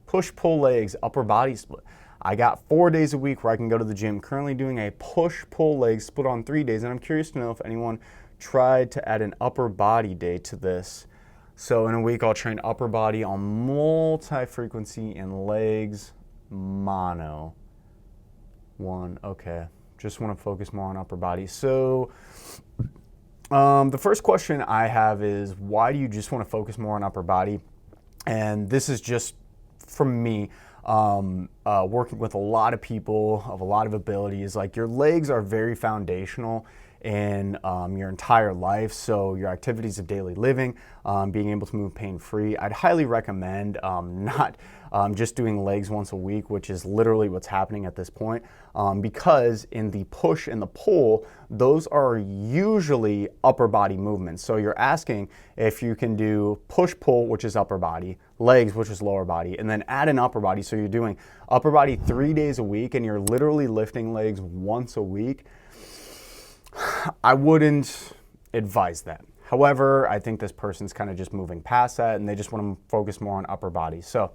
push-pull legs, upper body split. I got 4 days a week where I can go to the gym, currently doing a push-pull leg split on 3 days, and I'm curious to know if anyone tried to add an upper body day to this. So in a week, I'll train upper body on multi-frequency and legs mono. One, okay. Just want to focus more on upper body. So the first question I have is, why do you just want to focus more on upper body? And this is just from me, working with a lot of people of a lot of abilities. Like, your legs are very foundational in your entire life. So your activities of daily living, being able to move pain-free. I'd highly recommend not just doing legs once a week, which is literally what's happening at this point, because in the push and the pull, those are usually upper body movements. So you're asking if you can do push-pull, which is upper body, legs, which is lower body, and then add an upper body. So you're doing upper body 3 days a week and you're literally lifting legs once a week. I wouldn't advise that. However, I think this person's kind of just moving past that and they just want to focus more on upper body. So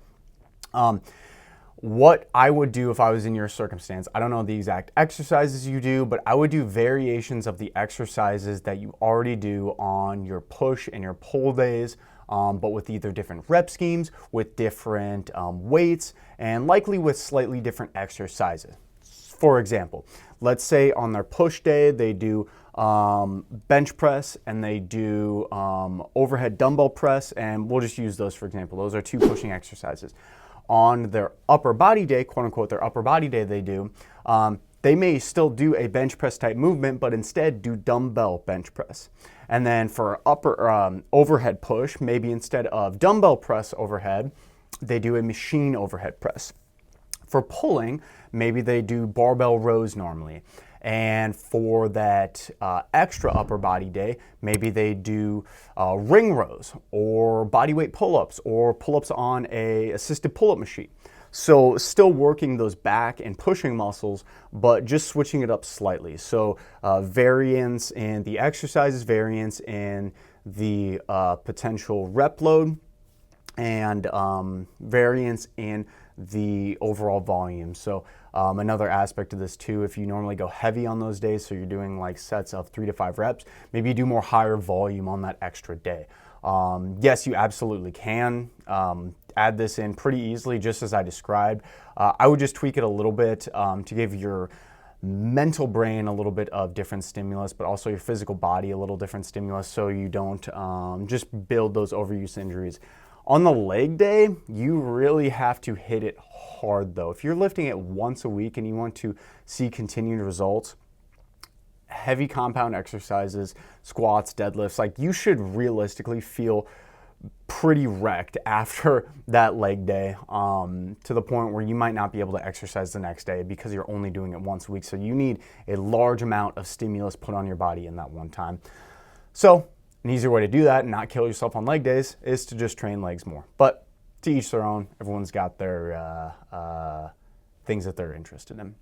what I would do if I was in your circumstance, I don't know the exact exercises you do, but I would do variations of the exercises that you already do on your push and your pull days, but with either different rep schemes, with different weights, and likely with slightly different exercises. For example, let's say on their push day, they do bench press and they do overhead dumbbell press, and we'll just use those for example. Those are 2 pushing exercises. On their upper body day, quote unquote, their upper body day they may still do a bench press type movement, but instead do dumbbell bench press. And then for upper overhead push, maybe instead of dumbbell press overhead, they do a machine overhead press. For pulling, maybe they do barbell rows normally. And for that extra upper body day, maybe they do ring rows or bodyweight pull-ups or pull-ups on a assisted pull-up machine. So still working those back and pushing muscles, but just switching it up slightly. So variance in the exercises, variance in the potential rep load, and variance in the overall volume. So another aspect of this too, if you normally go heavy on those days, so you're doing like sets of 3 to 5 reps, maybe you do more higher volume on that extra day. Yes, you absolutely can add this in pretty easily, just as I described. I would just tweak it a little bit to give your mental brain a little bit of different stimulus, but also your physical body a little different stimulus, so you don't just build those overuse injuries. On the leg day, you really have to hit it hard though. If you're lifting it once a week and you want to see continued results, heavy compound exercises, squats, deadlifts, like, you should realistically feel pretty wrecked after that leg day, to the point where you might not be able to exercise the next day because you're only doing it once a week. So you need a large amount of stimulus put on your body in that one time. So an easier way to do that and not kill yourself on leg days is to just train legs more. But to each their own. Everyone's got their things that they're interested in.